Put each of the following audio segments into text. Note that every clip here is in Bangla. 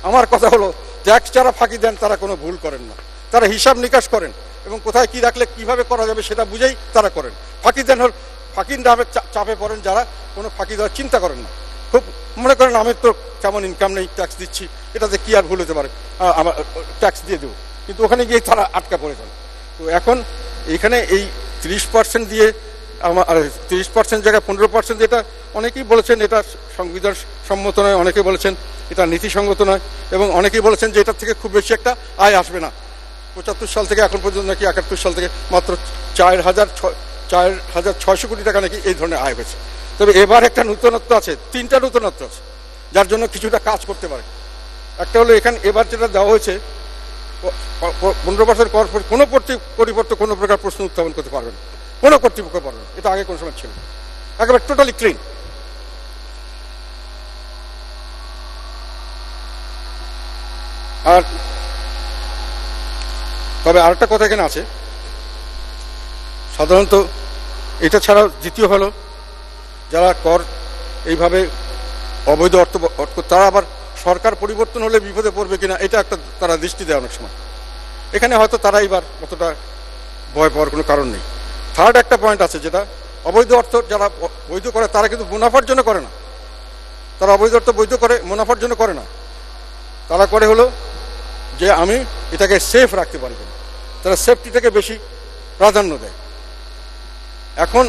আমার কথা হলো, ট্যাক্স যারা ফাঁকি দেন তারা কোনো ভুল করেন না, তারা হিসাব নিকাশ করেন এবং কোথায় কি রাখলে কিভাবে করা যাবে সেটা বুঝেই তারা করেন। ফাঁকি দেন হল ফাঁকির নামে চাপে পড়েন যারা কোনো ফাঁকি দেওয়ার চিন্তা করেন না। খুব মনে করেন আমি তো তেমন ইনকাম নেই, ট্যাক্স দিচ্ছি, এটাতে কি আর ভুল হতে পারে, আমার ট্যাক্স দিয়ে দেবো, কিন্তু ওখানে গিয়ে তারা আটকা পড়ে যান। তো এখন এখানে এই 30% দিয়ে আমার 30% জায়গায় 15% দিয়ে, এটা অনেকেই বলেছেন এটা সংবিধান সম্মত নয়, অনেকে বলেছেন এটা নীতিসঙ্গত নয়, এবং অনেকেই বলেছেন যে এটার থেকে খুব বেশি একটা আয় আসবে না। 75 সাল থেকে এখন পর্যন্ত নাকি 71 সাল থেকে মাত্র 4,600 কোটি টাকা নাকি এই ধরনের আয় হয়েছে। তবে এবার একটা নূতনত্ব আছে, 3টা নূতনত্ব আছে যার জন্য কিছুটা কাজ করতে পারে। একটা হলো এখানে এবার যেটা দেওয়া হয়েছে, 15% কর কোনো পরিবর্তে কোনো প্রকার প্রশ্ন উত্থাপন করতে পারবেন, কোনো কর্তৃপক্ষ পারবেন, এটা আগে কোনো সময় ছিল না, একেবারে টোটালি ক্লিন। আর তবে আরেকটা কথা এখানে আছে, সাধারণত এটা ছাড়াও দ্বিতীয় হলো যারা কর এইভাবে অবৈধ অর্থ তারা আবার সরকার পরিবর্তন হলে বিপদে পড়বে কিনা এটা একটা তারা দৃষ্টি দেয় অনেক সময়। এখানে হয়তো তারা এবার অতটা ভয় পাওয়ার কোনো কারণ নেই। থার্ড একটা পয়েন্ট আছে, যেটা অবৈধ অর্থ যারা বৈধ করে তারা কিন্তু মুনাফার জন্য করে না, তারা অবৈধ অর্থ বৈধ করে মুনাফার জন্য করে না, তারা করে হলো যে আমি এটাকে সেফ রাখতে পারি কিনা, তারা সেফটিটাকে বেশি প্রাধান্য দেয়। এখন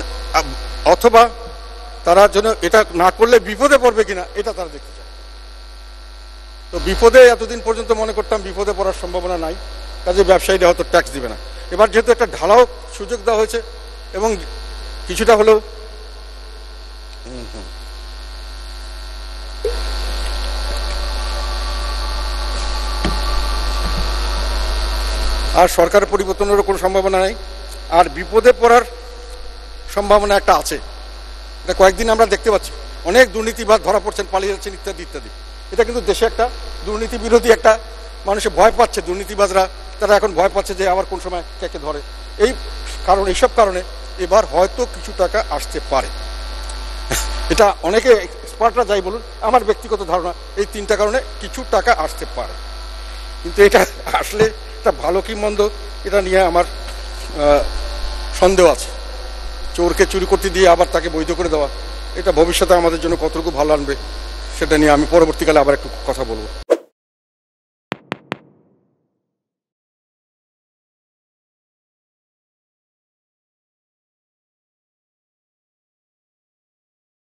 অথবা তারা যেন এটা না করলে বিপদে পড়বে কিনা এটা তারা দেখতে চায়। তো বিপদে এতদিন পর্যন্ত মনে করতাম বিপদে পড়ার সম্ভাবনা নাই, কাজে ব্যবসায়ীরা হয়তো ট্যাক্স দিবে না। এবার যেহেতু একটা ঢালাও সুযোগ দেওয়া হয়েছে এবং কিছুটা হলেও আর সরকারের পরিবর্তনেরও কোনো সম্ভাবনা নেই, আর বিপদে পড়ার সম্ভাবনা একটা আছে। এটা কয়েকদিন আমরা দেখতে পাচ্ছি, অনেক দুর্নীতিবাজ ধরা পড়ছেন, পালিয়ে যাচ্ছেন ইত্যাদি ইত্যাদি। এটা কিন্তু দেশে একটা দুর্নীতি বিরোধী একটা মানুষের ভয় পাচ্ছে, দুর্নীতিবাজরা তারা এখন ভয় পাচ্ছে যে আবার কোন সময় কে ধরে। এইসব কারণে এবার হয়তো কিছু টাকা আসতে পারে, এটা অনেকে এক্সপার্টরা যাই বলুন, আমার ব্যক্তিগত ধারণা এই 3টা কারণে কিছু টাকা আসতে পারে। কিন্তু এটা আসলে এটা ভালো কি মন্দ এটা নিয়ে আমার সন্দেহ আছে। চোরকে চুরি করতে দিয়ে আবার তাকে বৈধ করে দেওয়া, এটা ভবিষ্যতে আমাদের জন্য কতটুকু ভালো আনবে সেটা নিয়ে আমি পরবর্তীকালে আবার একটু কথা বলবো।